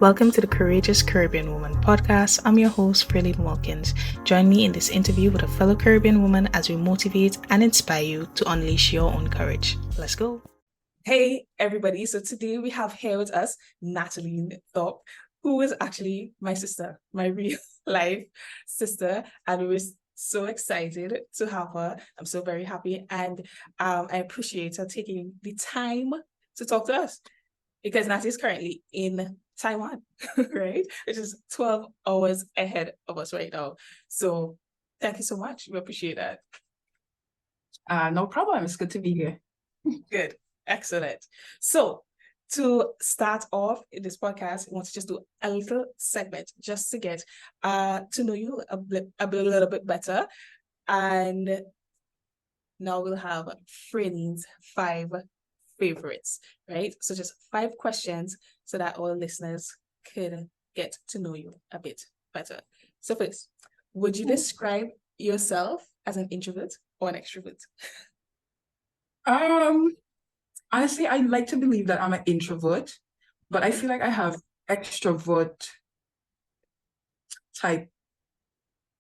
Welcome to the Courageous Caribbean Woman podcast. I'm your host, Freeline Wilkins. Join me in this interview with a fellow Caribbean woman as we motivate and inspire you to unleash your own courage. Let's go. Hey, everybody. So today we have here with us Natalene Thorpe, who is actually my sister, my real life sister. And we're so excited to have her. I'm so very happy. And I appreciate her taking the time to talk to us because Nat is currently in Taiwan, right? Which is 12 hours ahead of us right now. So thank you so much. We appreciate that. No problem. It's good to be here. Good. Excellent. So to start off in this podcast, I want to just do a little segment just to get to know you a little bit better. And now we'll have Freeline's 5 favorites, right? So just 5 questions so that our listeners could get to know you a bit better. So first, would you describe yourself as an introvert or an extrovert? Honestly, I like to believe that I'm an introvert, but I feel like I have extrovert type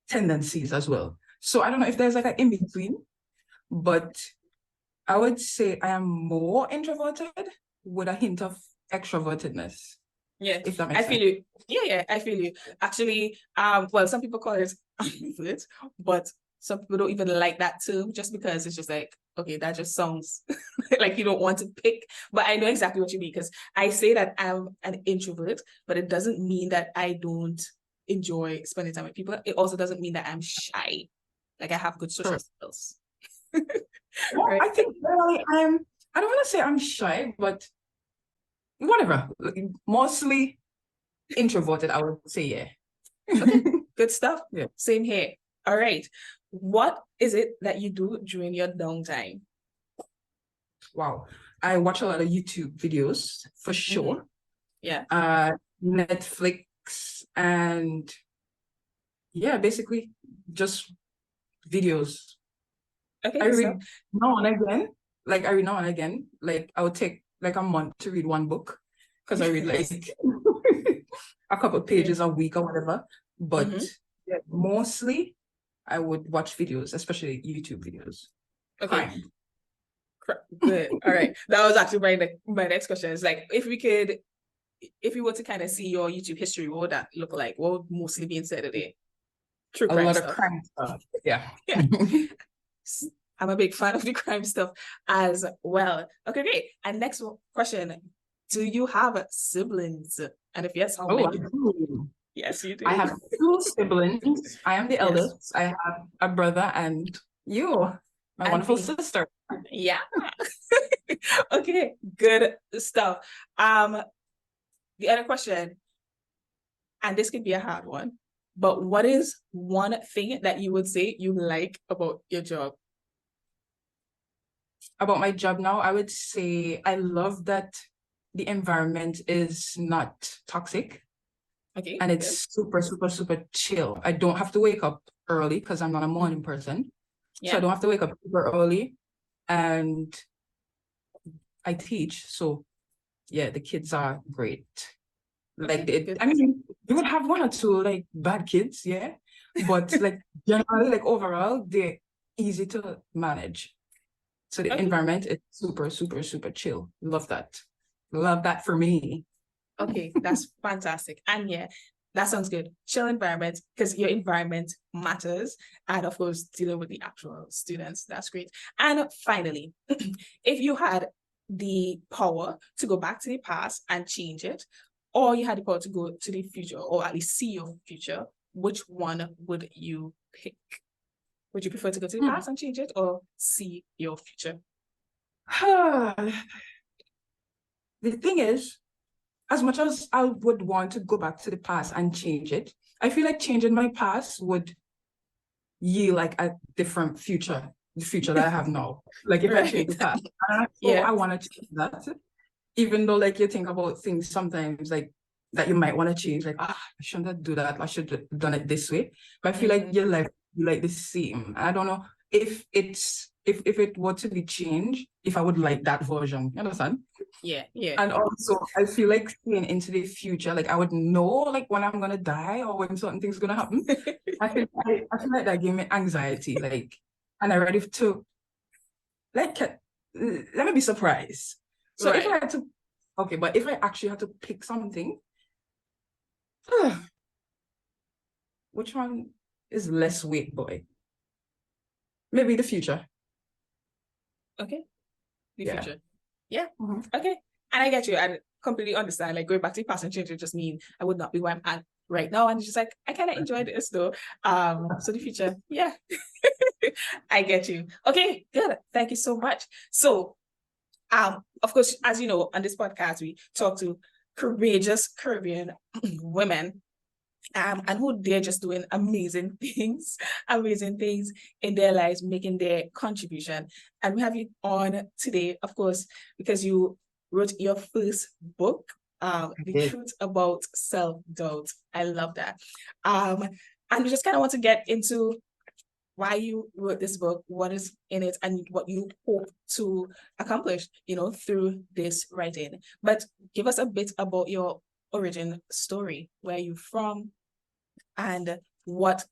tendencies as well. So I don't know if there's like an in-between, but I would say I am more introverted with a hint of extrovertedness. Yeah, if that makes I sense. feel you. Yeah, I feel you. Actually, well, some people call it ambivert, but some people don't even like that too, just because it's just like, okay, that just sounds like you don't want to pick. But I know exactly what you mean because I say that I'm an introvert, but it doesn't mean that I don't enjoy spending time with people. It also doesn't mean that I'm shy. Like I have good social skills. Well, Right? I think really I don't want to say I'm shy, but whatever. Mostly introverted, I would say, yeah. Okay, good stuff. Yeah. Same here. All right. What is it that you do during your downtime? Wow. I watch a lot of YouTube videos for sure. Yeah. Netflix and yeah, basically just videos. Okay. I read So, now and again. Like I read now and again. Like I would take like a month to read one book because I read like a couple of pages a week or whatever. But yeah, mostly I would watch videos, especially YouTube videos. okay. Crime. Good. All right. That was actually my next question. Is like if you were to kind of see your YouTube history, what would that look like? What would mostly be inside of there? True A crime lot stuff. of crime stuff. Yeah. Yeah. I'm a big fan of the crime stuff as well. Okay, great. And next question. Do you have siblings? And if yes, how Oh, I many? do. Yes, you do. I have 2 siblings. I am the Yes. eldest. I have a brother and you, my wonderful sister. Yeah. Okay, good stuff. The other question, and this could be a hard one, but what is one thing that you would say you like about your job? About my job now, I would say I love that the environment is not toxic. Okay. And it's super, super, super chill. I don't have to wake up early because I'm not a morning person. Yeah. So I don't have to wake up super early. And I teach. So yeah, the kids are great. Like I mean, you would have 1 or 2 like bad kids, yeah. But like generally, like overall, they're easy to manage. So the environment is super, super, super chill. Love that. Love that for me. Okay, that's fantastic. And yeah, that sounds good. Chill environment, because your environment matters. And of course, dealing with the actual students, that's great. And finally, if you had the power to go back to the past and change it, or you had the power to go to the future, or at least see your future, which one would you pick? Would you prefer to go to the past and change it, or see your future? The thing is, as much as I would want to go back to the past and change it, I feel like changing my past would yield like a different future, the future that I have now. Like if I change the past, I want to change that. Even though like you think about things sometimes like that you might want to change, like I shouldn't do that. I should have done it this way. But I feel like your life like the same. I don't know if it were to be changed, if I would like that version. You understand? Yeah, yeah. And also, I feel like seeing into the future, like I would know like when I'm gonna die or when certain things gonna happen. I feel like that gave me anxiety, like, and I'm ready to like let me be surprised. So if I had to, okay, but if I actually had to pick something, which one is less weight, boy? Maybe the future. Okay. The Yeah. future. Yeah. Mhm. Okay. And I get you. I completely understand. Like going back to the past and change would just mean I would not be where I'm at right now. And it's just like I kind of enjoy this though. So the future, yeah. I get you. Okay, good. Thank you so much. So of course, as you know, on this podcast, we talk to courageous Caribbean women and who they're just doing amazing things in their lives, making their contribution. And we have you on today, of course, because you wrote your first book, The Truth About Self-Doubt. I love that. And we just kind of want to get into why you wrote this book, what is in it, and what you hope to accomplish, through this writing. But give us a bit about your origin story, where you're from, and what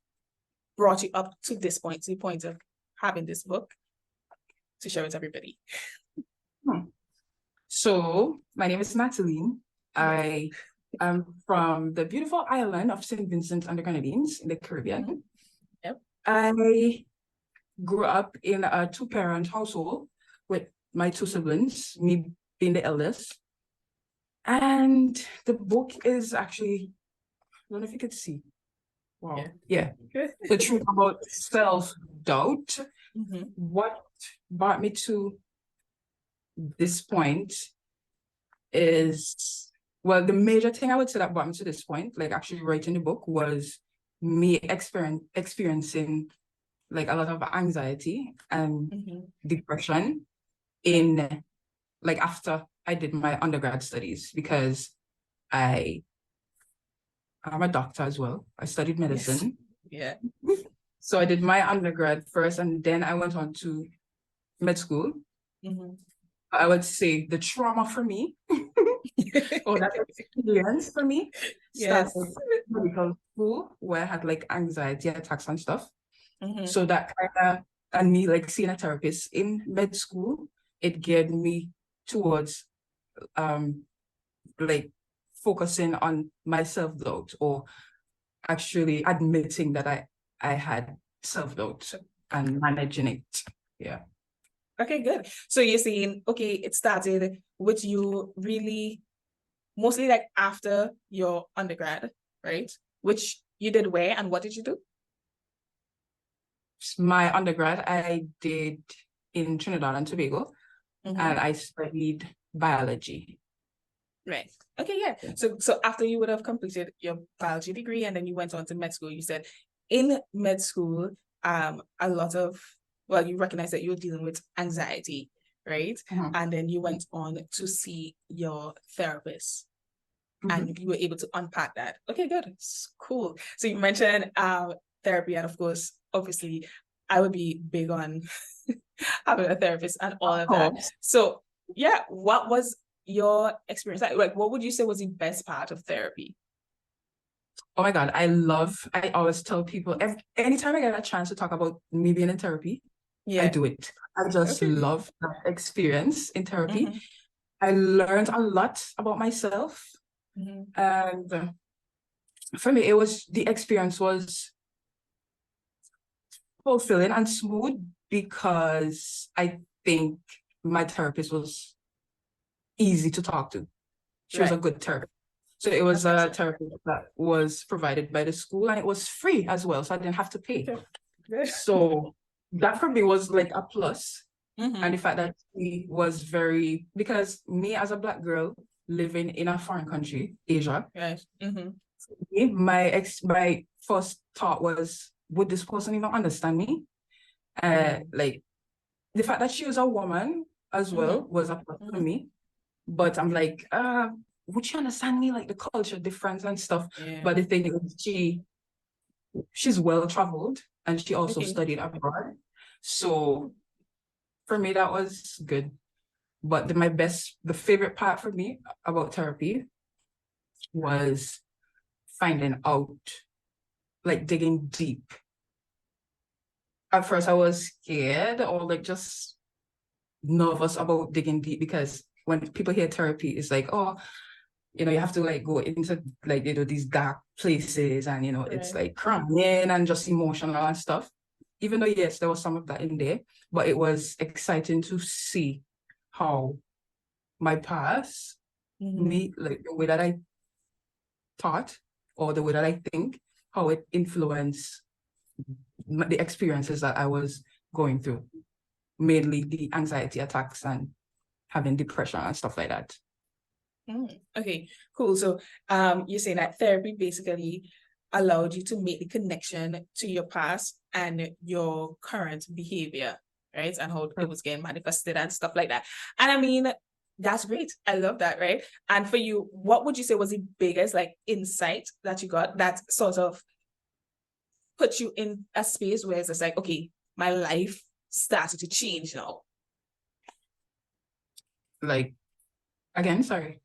brought you up to this point, to the point of having this book to share with everybody. So my name is Natalene. I am from the beautiful island of St. Vincent and the Grenadines in the Caribbean. Yep. I grew up in a two-parent household with my two siblings, me being the eldest. And the book is actually, I don't know if you could see. Wow. Yeah. The truth about self-doubt. What brought me to this point is, well, the major thing I would say that brought me to this point, like actually writing the book, was me experiencing like a lot of anxiety and depression in like after I did my undergrad studies, because I'm a doctor as well. I studied medicine. Yes. Yeah. So I did my undergrad first, and then I went on to med school. I would say the trauma for me, or that experience for me, started with medical school, where I had like anxiety attacks and stuff. So that kind of, and me like seeing a therapist in med school, it geared me towards like focusing on my self-doubt, or actually admitting that I had self-doubt and managing it. Yeah. Okay, good. So you're saying, okay, it started with you really mostly like after your undergrad, right? Which you did where and what did you do? My undergrad, I did in Trinidad and Tobago, and I studied biology. Right. Okay, yeah. So after you would have completed your biology degree and then you went on to med school, you said in med school, a lot of, well, you recognize that you're dealing with anxiety, right? And then you went on to see your therapist and you were able to unpack that. Okay, good. It's cool. So you mentioned therapy, and of course, obviously, I would be big on having a therapist and all of that. So yeah, what was your experience like? What would you say was the best part of therapy? Oh my God, I always tell people, anytime I get a chance to talk about me being in therapy, I do it. I just love that experience in therapy. I learned a lot about myself. And for me, the experience was fulfilling and smooth, because I think my therapist was easy to talk to. She was a good therapist. So it was a therapy that was provided by the school, and it was free as well. So I didn't have to pay. So that for me was like a plus. And the fact that he was because me as a Black girl living in a foreign country, Asia, my first thought was, would this person even understand me? Like the fact that she was a woman as well was a plus for me. But I'm like, would she understand me, like the culture difference and stuff? But the thing is, she's well traveled, and she also studied abroad. So for me, that was good. But the favorite part for me about therapy was finding out, like digging deep. At first, I was scared or like just nervous about digging deep because when people hear therapy, it's like, oh, you have to like go into like, these dark places and, it's like crying and just emotional and stuff. Even though, yes, there was some of that in there, but it was exciting to see how my past, me, like the way that I thought or the way that I think, how it influenced the experiences that I was going through, mainly the anxiety attacks and having depression and stuff like that. Okay, cool. So you're saying that therapy basically allowed you to make the connection to your past and your current behavior, right? And how it was getting manifested and stuff like that. And I mean, that's great. I love that, right? And for you, what would you say was the biggest like insight that you got that sort of put you in a space where it's just like, okay, my life started to change now? Like, again, sorry.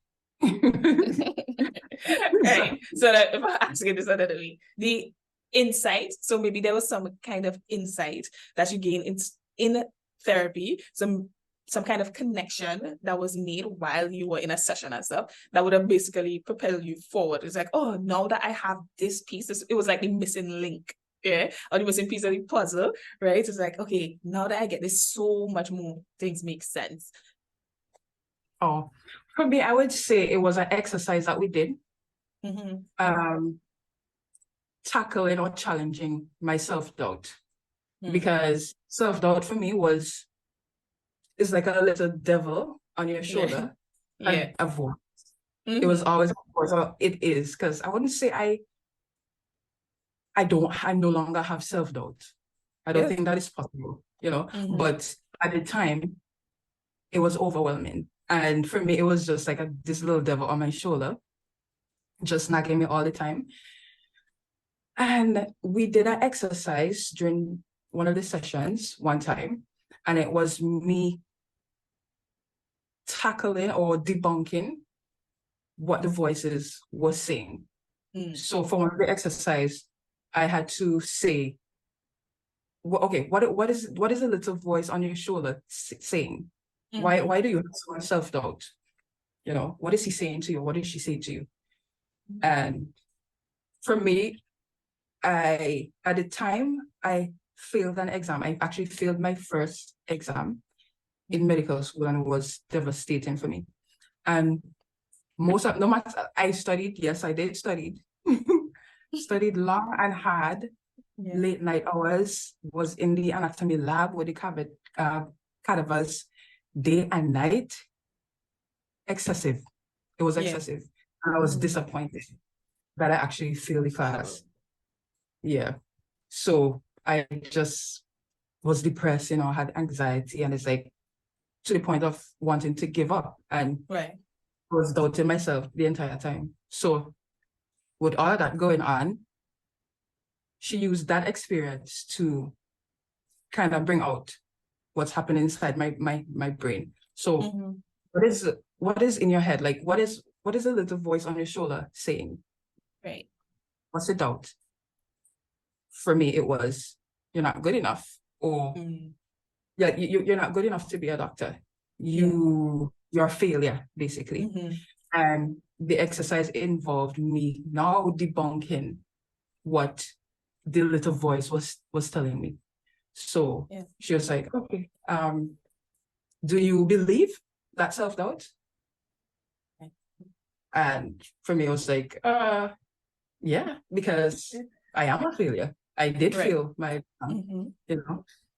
Right. So that if I ask it this another way, the insight, so maybe there was some kind of insight that you gained in therapy, some kind of connection that was made while you were in a session and stuff that would have basically propelled you forward. It's like, oh, now that I have this piece, it was like the missing link. Yeah, or the missing piece of the puzzle, right? It's like, okay, now that I get this, so much more things make sense. Oh, for me, I would say it was an exercise that we did. Tackling or challenging my self-doubt. Because self-doubt for me is like a little devil on your shoulder. Yeah. A voice. It was always a voice. It is, because I wouldn't say I no longer have self-doubt. I don't think that is possible, but at the time it was overwhelming. And for me, it was just like this little devil on my shoulder, just nagging me all the time. And we did an exercise during one of the sessions one time, and it was me tackling or debunking what the voices were saying. So for one of the exercise, I had to say, well, okay, what is a little voice on your shoulder saying? Why do you have so much self-doubt? What is he saying to you? What did she say to you? And for me, at the time I failed an exam. I actually failed my first exam in medical school, and it was devastating for me. And no matter, I studied, yes, I did study, studied long and hard, late night hours, was in the anatomy lab with the cadavers day and night. Excessive. It was excessive. And I was disappointed that I actually failed the class. Yeah. So I just was depressed, had anxiety, and it's like to the point of wanting to give up, and was doubting myself the entire time. So with all of that going on, she used that experience to kind of bring out what's happening inside my brain. So what is in your head? Like, what is a little voice on your shoulder saying? Right. What's the doubt? For me, it was, you're not good enough, or you're not good enough to be a doctor. You're a failure, basically. And the exercise involved me now debunking what the little voice was telling me. So she was like, okay, do you believe that self-doubt? And for me, it was like, yeah, because I am a failure. I did fail my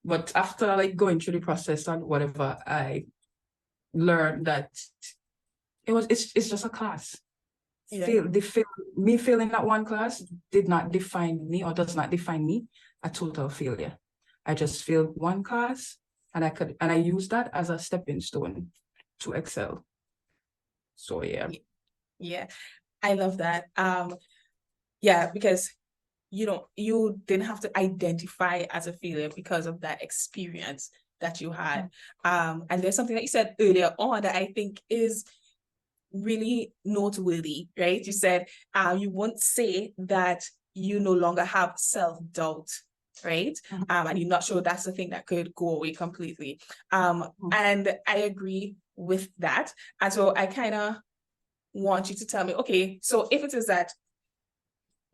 but after like going through the process and whatever, I learned that it's just a class. Me failing that one class did not define me, or does not define me, a total failure. I just failed one class, and I used that as a stepping stone to excel. So yeah. Yeah, I love that. Yeah, because you didn't have to identify as a failure because of that experience that you had. And there's something that you said earlier on that I think is really noteworthy, right? You said you won't say that you no longer have self-doubt, right? And you're not sure that's the thing that could go away completely. And I agree with that. And so I kind of want you to tell me, okay, so if it is that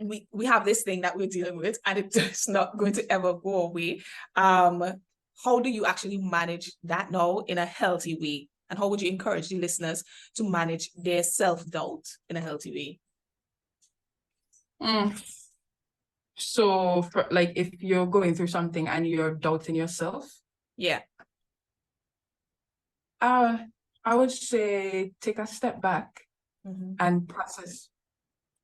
we have this thing that we're dealing with and it's not going to ever go away, how do you actually manage that now in a healthy way? And how would you encourage the listeners to manage their self-doubt in a healthy way? So for, like, if you're going through something and you're doubting yourself, yeah, I would say take a step back and process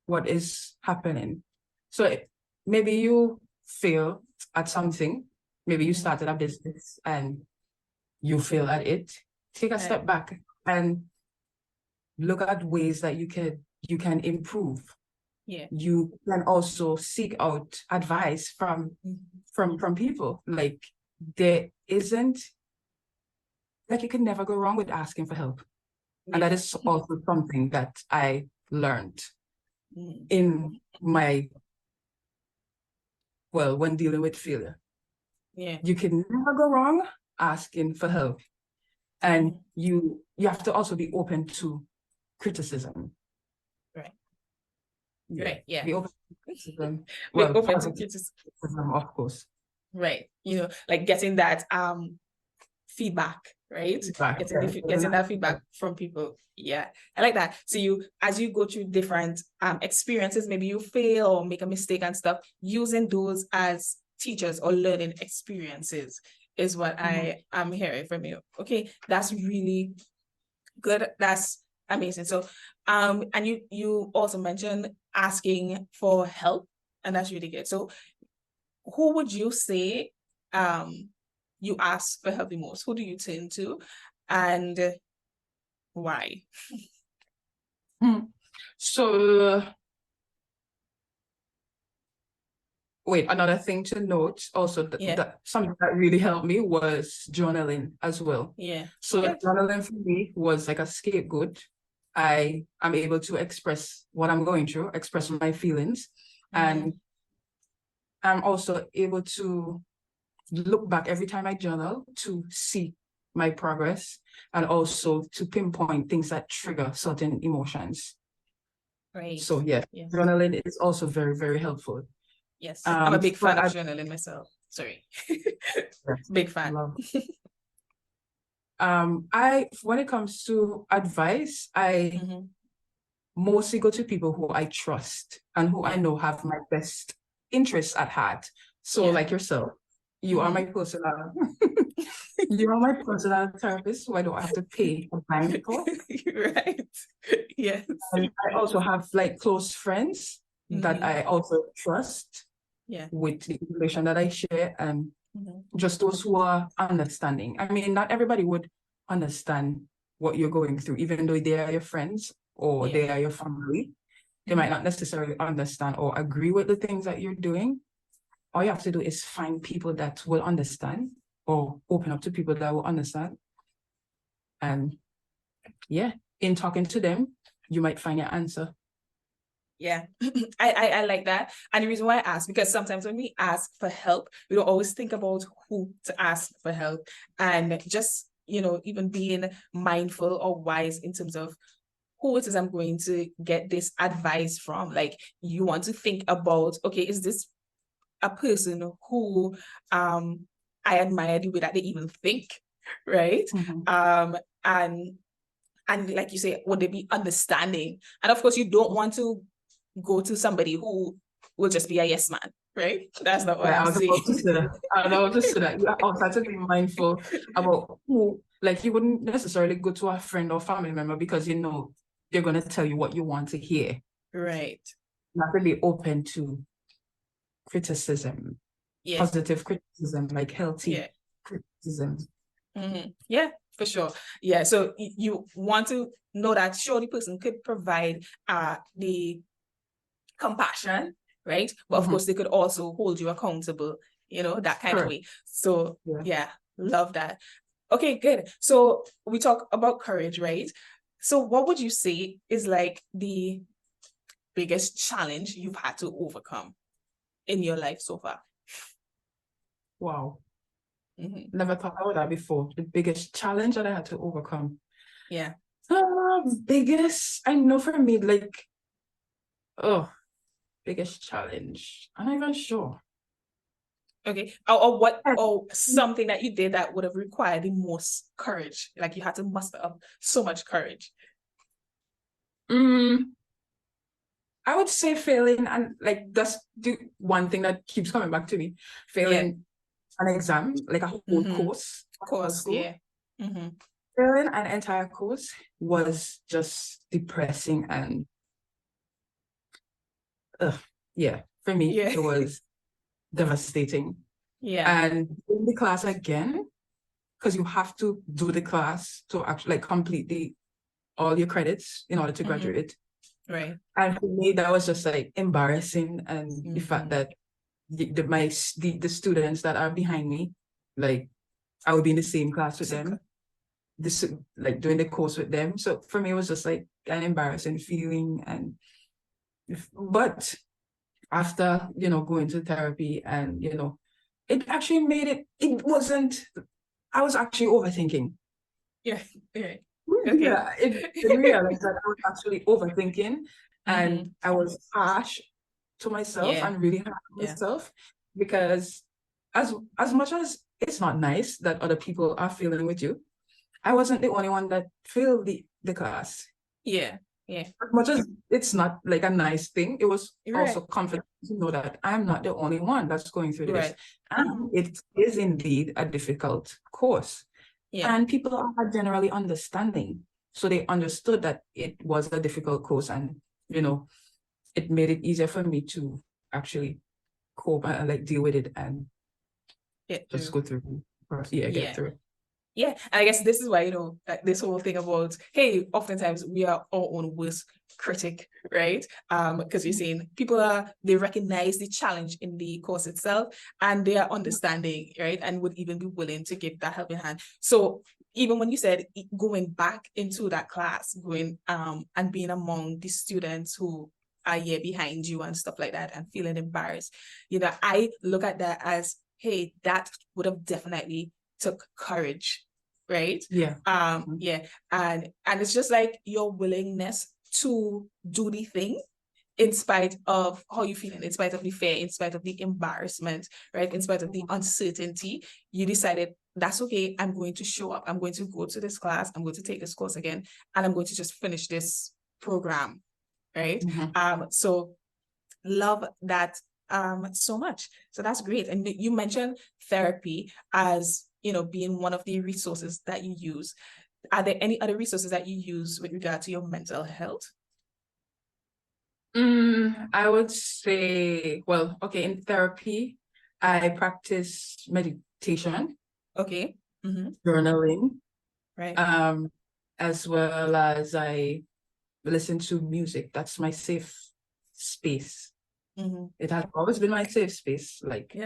what is happening. So maybe you fail at something, maybe you started a business and you fail at it. Take a step back and look at ways that you can improve. Yeah. You can also seek out advice from people. Like, there isn't, like, you can never go wrong with asking for help. Yeah. And that is also something that I learned in my, well, when dealing with failure. Yeah. You can never go wrong asking for help. And you have to also be open to criticism. Right. Yeah. Right. Yeah. Be open to criticism. Be Well, open to criticism, of course. Right. Like getting that feedback, right? Getting that feedback from people. Yeah, I like that. So as you go through different experiences, maybe you fail or make a mistake and stuff, using those as teachers or learning experiences is what I am hearing from you. Okay, that's really good. That's amazing. So and you also mentioned asking for help, and that's really good. So who would you say you ask for help the most? Who do you turn to, and why? So wait, another thing to note also that something that really helped me was journaling as well. Yeah. So journaling for me was like a scapegoat. I am able to express what I'm going through, express my feelings, and I'm also able to look back every time I journal to see my progress and also to pinpoint things that trigger certain emotions. Right. So journaling is also very, very helpful. Yes, I'm a big fan of journaling myself. Sorry. Big fan. When it comes to advice, I mostly go to people who I trust and who I know have my best interests at heart. So like yourself, you are my personal you are my personal therapist, so I don't have to pay for time for. Right. Yes. And I also have like close friends that I also trust with the information that I share, and just those who are understanding. I mean, not everybody would understand what you're going through, even though they are your friends or they are your family. They might not necessarily understand or agree with the things that you're doing. All you have to do is find people that will understand, or open up to people that will understand. And in talking to them, you might find your answer. Yeah, I like that. And the reason why I ask, because sometimes when we ask for help, we don't always think about who to ask for help. And just, even being mindful or wise in terms of who it is I'm going to get this advice from. Like, you want to think about, okay, is this a person who I admire the way that they even think, right? And like you say, would they be understanding? And of course, you don't want to go to somebody who will just be a yes man, right? That's not what I'm saying. I was about to say that. You also have to be mindful about who, like, you wouldn't necessarily go to a friend or family member because they're going to tell you what you want to hear. Right. You have to be open to criticism, positive criticism, like healthy criticism. Yeah, for sure. Yeah, so you want to know that sure, the person could provide the compassion right? But of course, they could also hold you accountable, that kind of way. So yeah, love that. Okay, good. So we talk about courage, right? So what would you say is like the biggest challenge you've had to overcome in your life so far? Wow. Never thought about that before. The biggest challenge that I had to overcome. Yeah. Biggest, I know for me, like, biggest challenge. I'm not even sure. Okay. Or something that you did that would have required the most courage. Like you had to muster up so much courage. I would say failing, and like that's the one thing that keeps coming back to me. Failing an exam, like a whole course. Course, yeah. Failing an entire course was just depressing and for me it was devastating. Yeah. And in the class again, because you have to do the class to actually like complete all your credits in order to graduate. Right. And for me, that was just like embarrassing, and the fact that the students that are behind me, like I would be in the same class with them, like doing the course with them. So for me, it was just like an embarrassing feeling. But after going to therapy, and it actually made it wasn't. I was actually overthinking. Yeah. Okay. Yeah, it realized that I was actually overthinking, and I was harsh to myself and really hard on myself, because as much as it's not nice that other people are feeling with you, I wasn't the only one that failed the class. Yeah. As much as it's not like a nice thing, it was also comforting to know that I'm not the only one that's going through this. And it is indeed a difficult course. And people are generally understanding. So they understood that it was a difficult course, and it made it easier for me to actually cope and like deal with it and just go through. Get through it. Yeah, and I guess this is why, like this whole thing about, hey, oftentimes we are our own worst critic, right? Because you're saying they recognize the challenge in the course itself, and they are understanding, right? And would even be willing to give that helping hand. So even when you said going back into that class, going and being among the students who are a year behind you and stuff like that, and feeling embarrassed, I look at that as, hey, that would have definitely took courage, right? And it's just like your willingness to do the thing in spite of how you feel, in spite of the fear, in spite of the embarrassment, right? In spite of the uncertainty, you decided that's okay. I'm going to show up. I'm going to go to this class. I'm going to take this course again, and I'm going to just finish this program, right? So love that so much. So that's great. And you mentioned therapy as being one of the resources that you use. Are there any other resources that you use with regard to your mental health? I would say, well, okay, in therapy, I practice meditation. Okay. Journaling. Right. As well as I listen to music. That's my safe space. It has always been my safe space. Like,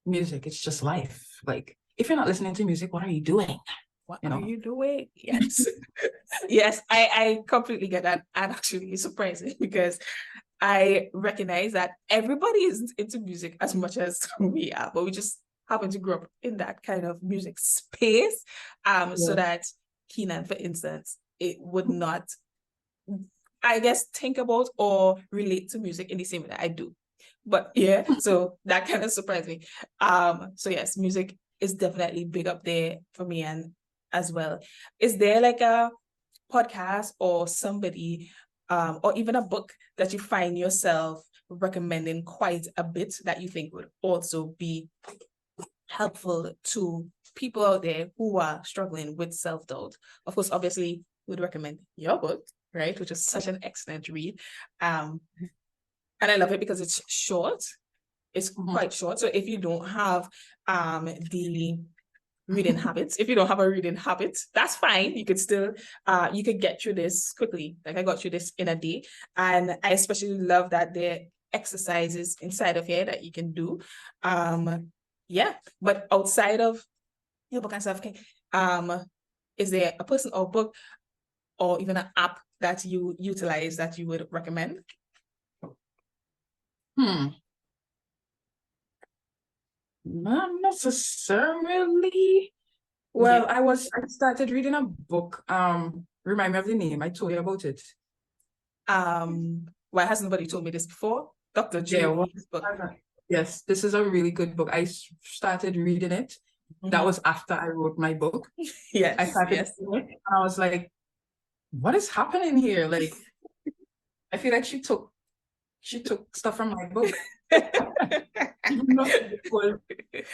music, it's just life. Like, if you're not listening to music, what are you doing? What are you doing? Yes. Yes, I completely get that. And actually, it's surprising because I recognize that everybody isn't into music as much as we are, but we just happen to grow up in that kind of music space. So that Keenan, for instance, it would not, I guess, think about or relate to music in the same way that I do. But so that kind of surprised me. So yes, music is definitely big up there for me, and as well. Is there like a podcast or somebody or even a book that you find yourself recommending quite a bit that you think would also be helpful to people out there who are struggling with self-doubt? Of course, obviously, would recommend your book, right, which is such an excellent read. And I love it because it's short. It's quite short. So if you don't have the reading habits, if you don't have a reading habit, that's fine. You could still you could get through this quickly. Like I got through this in a day. And I especially love that exercises inside of here that you can do. Yeah, but outside of your book and stuff, is there a person or book or even an app that you utilize that you would recommend? Not necessarily. Well, I started reading a book. Remind me of the name. I told you about it. Why hasn't nobody told me this before? Dr. Julie's book. Yes, this is a really good book. I started reading it. That was after I wrote my book. Yes. I started reading it, and I was like, what is happening here? Like, I feel like she took stuff from my book. Even though it was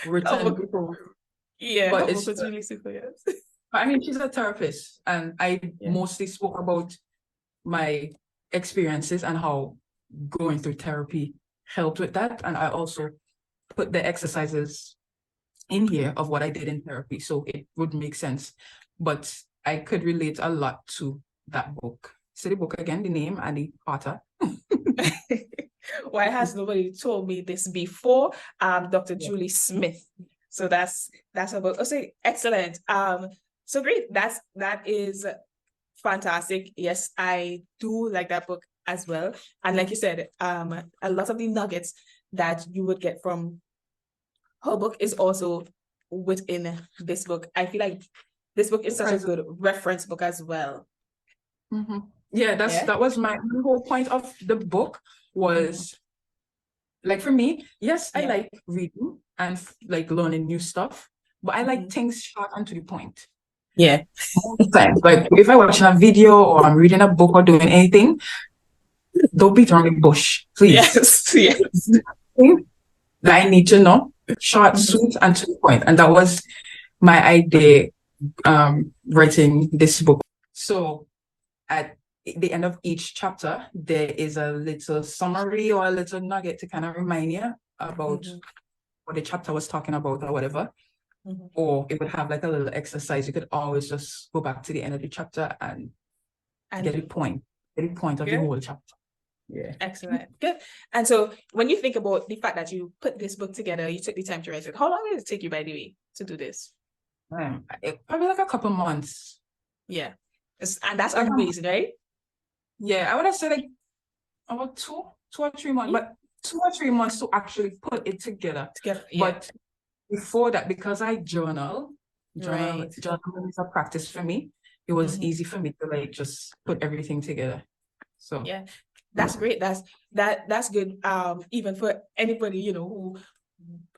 written before. Yeah, but it's really super, yes. I mean, she's a therapist, and I mostly spoke about my experiences and how going through therapy helped with that. And I also put the exercises in here of what I did in therapy, so it would make sense. But I could relate a lot to that book. So the book again, the name and the author. Why has nobody told me this before? Dr. Julie Smith. So that's a book. Oh, so excellent. So great. That is fantastic. Yes, I do like that book as well. And like you said, a lot of the nuggets that you would get from her book is also within this book. I feel like this book is such a good reference book as well. Mm-hmm. Yeah, that was my whole point of the book was like, for me, yes, I like reading and like learning new stuff, but I like things short and to the point. Yeah. Sometimes, like if I'm watching a video or I'm reading a book or doing anything, don't beat around the bush, please. Yes. That I need to know, short, sweet, and to the point. And that was my idea writing this book. So at the end of each chapter, there is a little summary or a little nugget to kind of remind you about what the chapter was talking about or whatever. Or it would have like a little exercise. You could always just go back to the end of the chapter and get the point of the whole chapter. Yeah. Excellent. Good. And so when you think about the fact that you put this book together, you took the time to write it, how long did it take you, by the way, to do this? Probably like a couple months. Yeah. And that's amazing, right? Yeah, I would have said like about 2 or 3 months, but 2 or 3 months to actually put it together. But before that, because I journal is a practice for me. It was easy for me to like just put everything together. So yeah, that's great. That's good. Even for anybody, who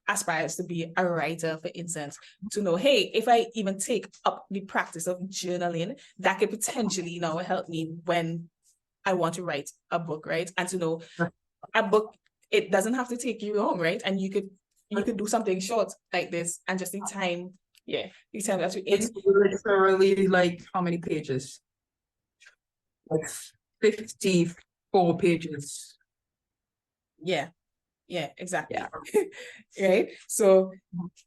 aspires to be a writer, for instance, to know, hey, if I even take up the practice of journaling, that could potentially help me when I want to write a book, right? And to know a book, it doesn't have to take you long, right? And you could do something short like this, and just the time that you're in. It's literally like how many pages? Like 54 pages. Yeah, exactly. Right. So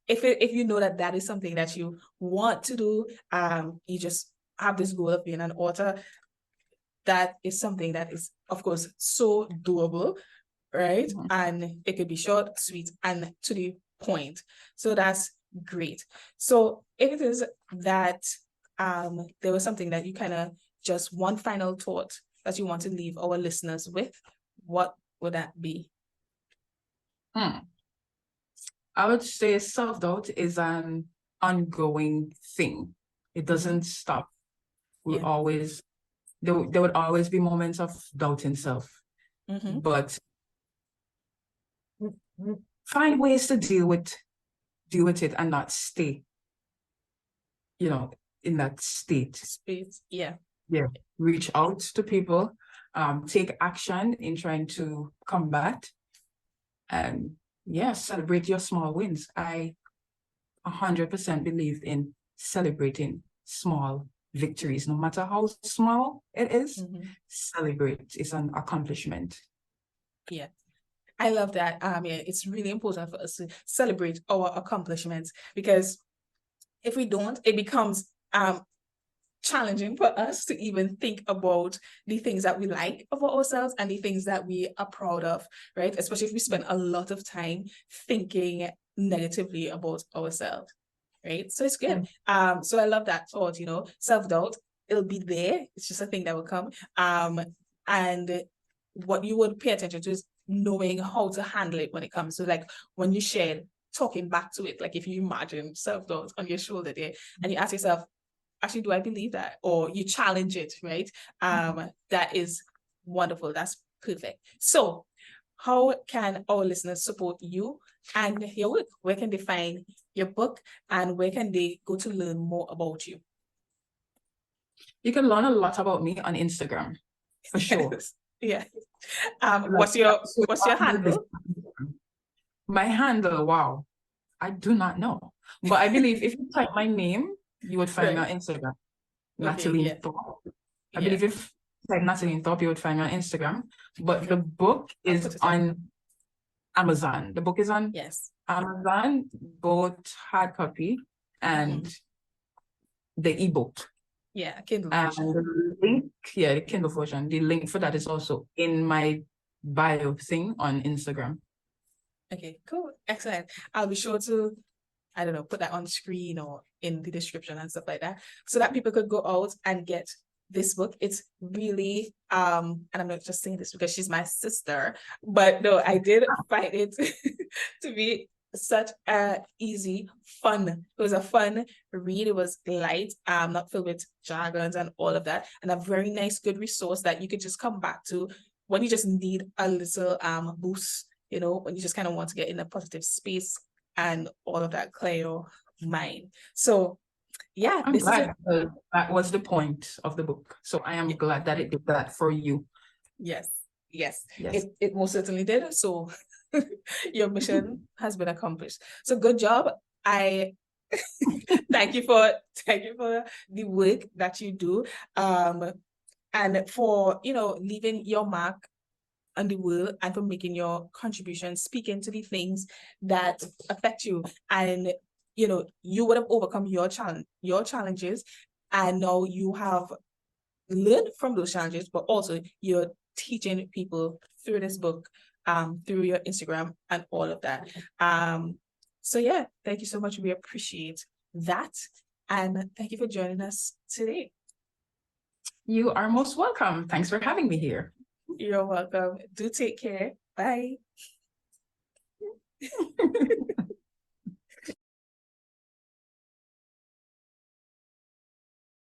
if you know that is something that you want to do, you just have this goal of being an author, that is something that is, of course, so doable, right? And it could be short, sweet, and to the point. So that's great. So if it is that there was something that you kind of just one final thought that you want to leave our listeners with, what would that be? I would say self-doubt is an ongoing thing. It doesn't stop. There would always be moments of doubting self, but find ways to deal with it and not stay, in that state. Yeah. Reach out to people, take action in trying to combat, and celebrate your small wins. I 100% believe in celebrating small victories, no matter how small it is. Celebrate is an accomplishment. Yeah, I love that. It's really important for us to celebrate our accomplishments, because if we don't, it becomes challenging for us to even think about the things that we like about ourselves and the things that we are proud of, right? Especially if we spend a lot of time thinking negatively about ourselves, right? So it's good. So I love that thought, self-doubt, it'll be there. It's just a thing that will come. And what you would pay attention to is knowing how to handle it when it comes to, like, when you share, talking back to it. Like, if you imagine self-doubt on your shoulder there and you ask yourself, actually, do I believe that? Or you challenge it, right? That is wonderful. That's perfect. So how can our listeners support you and your work? Where can they find your book and where can they go to learn more about you? You can learn a lot about me on Instagram, for sure. Yeah. What's your handle? My handle, wow, I do not know. But I believe if you type my name, you would find me on Instagram. Natalene Thorpe. I believe if you type Natalene Thorpe, you would find me on Instagram. But the book is on Amazon. The book is on Amazon, both hard copy and the ebook. Yeah, Kindle version. The link, the Kindle version. The link for that is also in my bio thing on Instagram. Okay, cool. Excellent. I'll be sure to, I don't know, put that on screen or in the description and stuff like that, so that people could go out and get this book. It's really, and I'm not just saying this because she's my sister, but no, I did find it to be such a easy, fun. It was a fun read. It was light, not filled with jargons and all of that, and a very nice, good resource that you could just come back to when you just need a little boost, when you just kind of want to get in a positive space and all of that, clear your mind. So yeah, I'm glad that was the point of the book. So I am glad that it did that for you. Yes. It most certainly did. So your mission has been accomplished. So good job. I thank you for the work that you do, and for leaving your mark on the world and for making your contribution, speaking to the things that affect you. And you would have overcome your challenges, and now you have learned from those challenges, but also you're teaching people through this book, through your Instagram and all of that. So yeah, thank you so much. We appreciate that. And thank you for joining us today. You are most welcome. Thanks for having me here. You're welcome. Do take care. Bye.